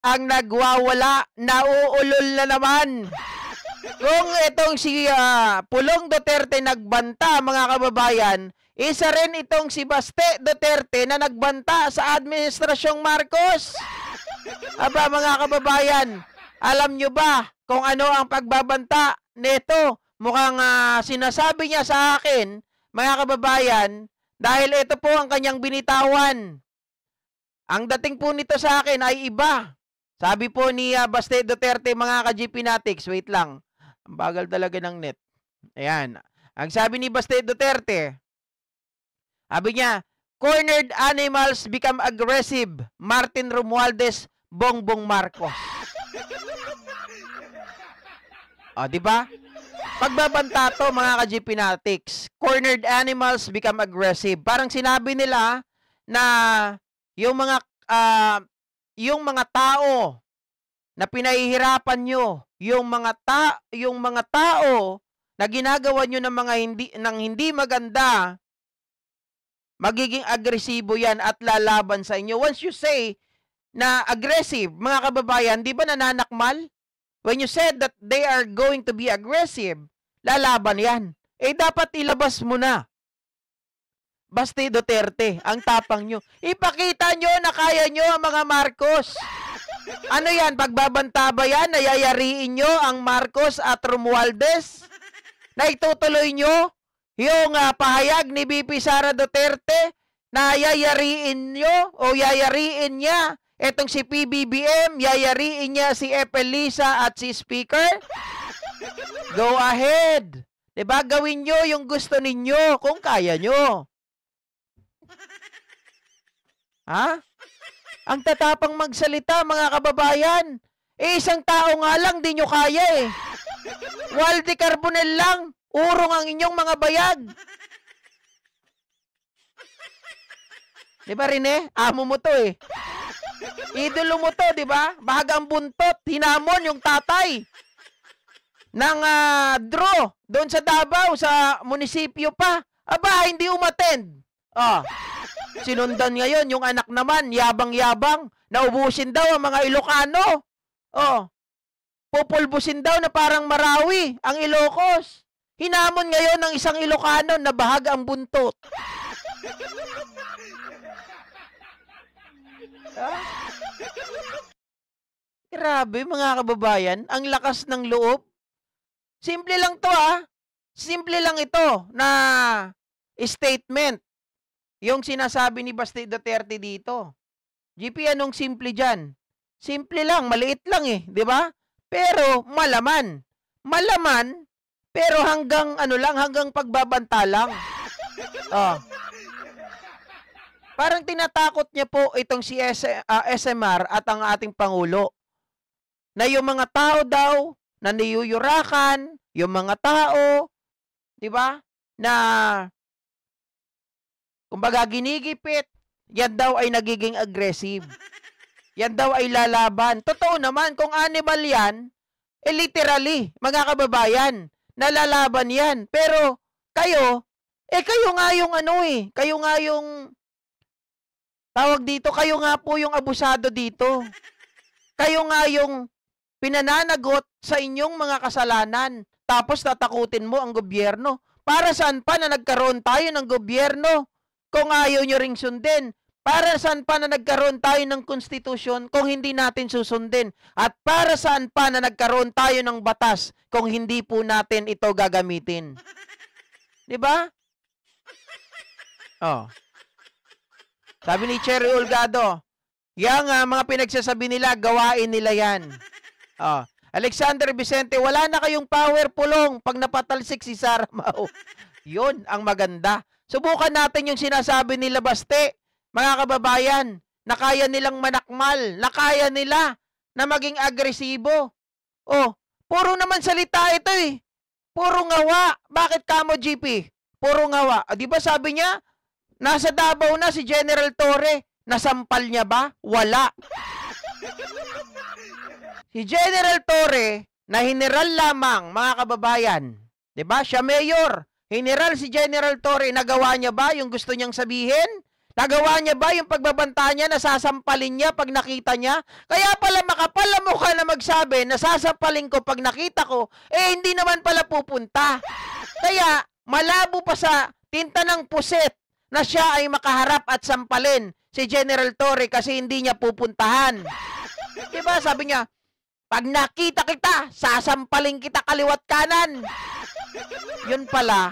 ang nagwawala, nauulol na naman. Kung itong si Pulong Duterte nagbanta, mga kababayan, isa rin itong si Baste Duterte na nagbanta sa Administrasyong Marcos. Aba, mga kababayan, alam nyo ba kung ano ang pagbabanta nito? Mukhang sinasabi niya sa akin, mga kababayan, dahil ito po ang kanyang binitawan. Ang dating po nito sa akin ay iba. Sabi po ni Baste Duterte, mga ka-GP Natics, wait lang. Ang bagal talaga ng net. Ayan. Ang sabi ni Baste Duterte, sabi niya, cornered animals become aggressive. Martin Romualdez, Bongbong Marcos. O, di ba? Pagbabanta to, mga ka-GP Natics. Cornered animals become aggressive. Parang sinabi nila na yung mga tao na pinahihirapan nyo, yung mga tao na ginagawa nyo ng hindi maganda, magiging agresibo yan at lalaban sa inyo. Once you say na aggressive, mga kababayan, di ba nananakmal? When you said that they are going to be aggressive, lalaban yan. Eh, dapat ilabas mo na. Baste Duterte, ang tapang nyo. Ipakita nyo na kaya nyo ang mga Marcos. Ano yan? Pagbabanta ba yan? Nayayariin nyo ang Marcos at Romualdez? Na itutuloy nyo yung pahayag ni BP Sara Duterte na yayariin nyo o yayariin niya etong si PBBM, yayariin niya si Epelisa at si Speaker? Go ahead. Diba? Gawin nyo yung gusto ninyo kung kaya nyo. Ha? Ang tatapang magsalita, mga kababayan. Eh, isang tao nga lang, di nyo kaya eh. Walde Carbonell lang, urong ang inyong mga bayag. Di ba, Rene? Amo mo to eh. Idolo mo to, di ba? Bahagang buntot, hinamon yung tatay ng draw doon sa Davao, sa munisipyo pa. Aba, hindi umattend. Sinundan ngayon yung anak naman, yabang-yabang, naubusin daw ang mga Ilocano. Pupulbusin daw na parang Marawi ang Ilocos. Hinamon ngayon ng isang Ilocano na bahag ang buntot. Grabe, mga kababayan, ang lakas ng loob. Simple lang to Simple lang ito na statement. Yung sinasabi ni Baste Duterte dito. GP, anong simple dyan? Simple lang, maliit lang eh, di ba? Pero malaman. Malaman, pero hanggang hanggang pagbabanta lang. Parang tinatakot niya po itong si SMR at ang ating Pangulo. Na yung mga tao daw na niyuyurakan, yung mga tao, di ba? Na kumbaga ginigipit, yan daw ay nagiging aggressive. Yan daw ay lalaban. Totoo naman, kung animal yan, literally, mga kababayan, nalalaban yan. Pero, kayo nga yung kayo nga yung, tawag dito, kayo nga po yung abusado dito. Kayo nga yung pinananagot sa inyong mga kasalanan. Tapos tatakutin mo ang gobyerno. Para saan pa na nagkaroon tayo ng gobyerno? Kung ayaw nyo ring sundin, para saan pa na nagkaroon tayo ng konstitusyon kung hindi natin susundin? At para saan pa na nagkaroon tayo ng batas kung hindi po natin ito gagamitin? Diba? Sabi ni Cherry Olgado, yang mga pinagsasabi nila, gawain nila yan. Alexander Vicente, wala na kayong power, Pulong pag napatalsik si Sara Mau. Yun ang maganda. Subukan natin yung sinasabi nila Baste, mga kababayan, na kaya nilang manakmal, na kaya nila na maging agresibo. Puro naman salita ito eh. Puro ngawa. Bakit kamo, GP? Puro ngawa. Di ba sabi niya, nasa Davao na si General Torre, nasampal niya ba? Wala. Si General Torre, na general lamang, mga kababayan. Di ba? Siya mayor. General si General Torre, nagawa niya ba yung gusto niyang sabihin? Nagawa niya ba yung pagbabanta niya, nasasampalin niya pag nakita niya? Kaya pala makapal ang mukha na magsabi, nasasampalin ko pag nakita ko, hindi naman pala pupunta. Kaya, malabo pa sa tinta ng puset na siya ay makaharap at sampalin si General Torre kasi hindi niya pupuntahan. Diba? Sabi niya, pag nakita kita, sasampalin kita kaliwat kanan. Yun pala,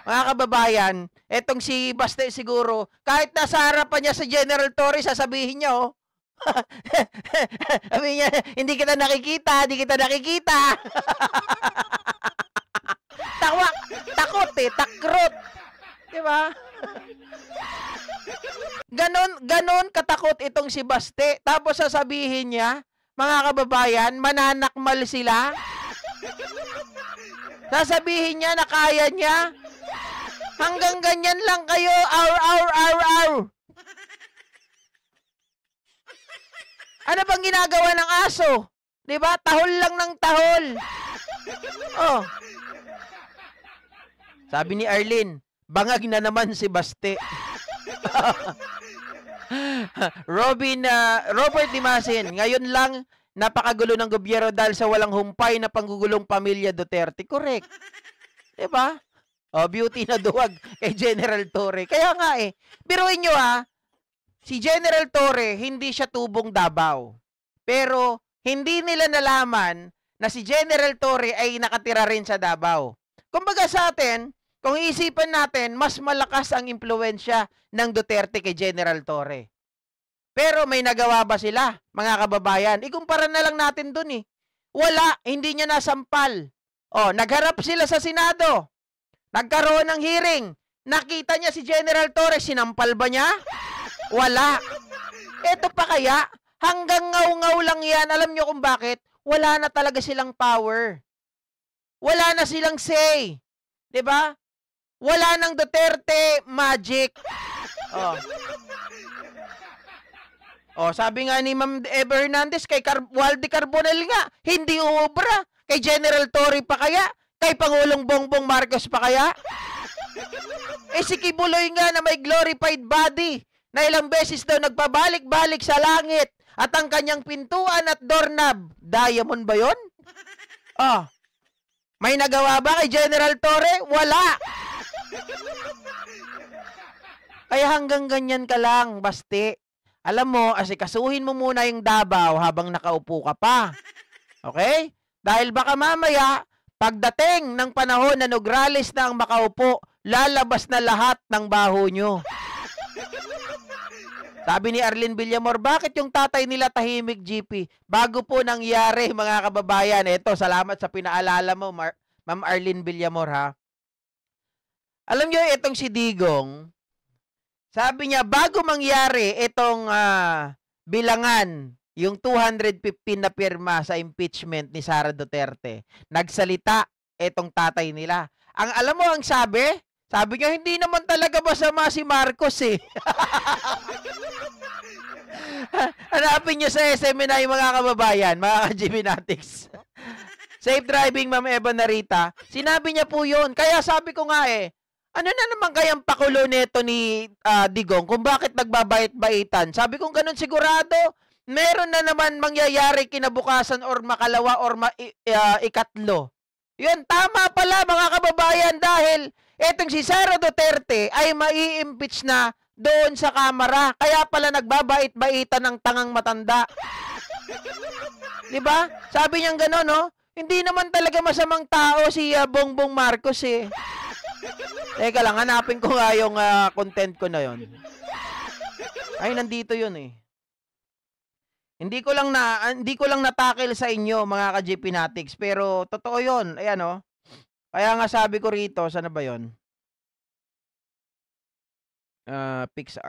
mga kababayan, etong si Baste siguro, kahit nasa harapan niya sa General Torre, sasabihin niya, oh, sabi niya, hindi kita nakikita. Takot takrot. Diba? Ganon katakot itong si Baste. Tapos sasabihin niya, mga kababayan, mananakmal sila. Sasabihin niya na kaya niya. Hanggang ganyan lang kayo. Aur. Ano bang ginagawa ng aso? Diba? Tahol lang ng tahol. Oh. Sabi ni Arlene, bangag na naman si Baste. Robert Dimasin, ngayon lang napakagulo ng gobyerno dahil sa walang humpay na panggugulong pamilya Duterte. Correct. Diba? Oh, beauty na duwag kay General Torre. Kaya nga biruin nyo si General Torre, hindi siya tubong Davao. Pero, hindi nila nalaman na si General Torre ay nakatira rin sa Davao. Kumbaga sa atin, kung iisipan natin, mas malakas ang impluwensya ng Duterte kay General Torre. Pero may nagawa ba sila, mga kababayan? Ikumpara na lang natin dun Wala, hindi niya nasampal. Oh, nagharap sila sa Senado. Nagkaroon ng hearing. Nakita niya si General Torre, sinampal ba niya? Wala. Ito pa kaya, hanggang ngaw-ngaw lang yan. Alam niyo kung bakit? Wala na talaga silang power. Wala na silang say. 'Di ba? Wala nang Duterte magic. Sabi nga ni Ma'am Eva Hernandez kay Walde Carbonell nga, hindi uubra. Kay General Torre pa kaya? Kay Pangulong Bongbong Marcos pa kaya? Si Kibuloy nga na may glorified body na ilang beses daw nagpabalik-balik sa langit at ang kanyang pintuan at doorknob, diamond ba yun? May nagawa ba kay General Torre? Wala! Kaya hanggang ganyan ka lang, Baste. Alam mo, asikasuhin mo muna yung Davao habang nakaupo ka pa. Okay? Dahil baka mamaya, pagdating ng panahon na Nograles na ang makaupo, lalabas na lahat ng baho nyo. Sabi ni Arlene Villamor, bakit yung tatay nila tahimik, GP? Bago po nangyari, mga kababayan. Ito, salamat sa pinaalala mo, Ma'am Arlene Villamor, ha? Alam nyo, itong si Digong, sabi niya, bago mangyari itong bilangan, yung 215 na pirma sa impeachment ni Sara Duterte, nagsalita itong tatay nila. Ang alam mo ang sabi niya, hindi naman talaga masama si Marcos Hanapin niyo sa SMNI mga kababayan, mga ka-Gminatics. Safe driving, Ma'am Eva Narita. Sinabi niya po yun. Kaya sabi ko nga ano na naman kayang pakulo nito ni Digong kung bakit nagbabait-baitan? Sabi ko ganun sigurado, meron na naman mangyayari kinabukasan or makalawa or ikatlo. Yun, tama pala mga kababayan dahil etong si Sara Duterte ay mai-impeach na doon sa Kamara. Kaya pala nagbabait-baitan ng tangang matanda. Diba? Sabi niyang gano'n, no? Hindi naman talaga masamang tao si Bongbong Marcos Teka lang, hanapin ko nga yung content ko na yon. Ay, nandito yun Hindi ko lang natakil sa inyo, mga ka-Gpnatics, pero totoo yun. Ayan, Kaya nga sabi ko rito, sana ba yun? Pixar.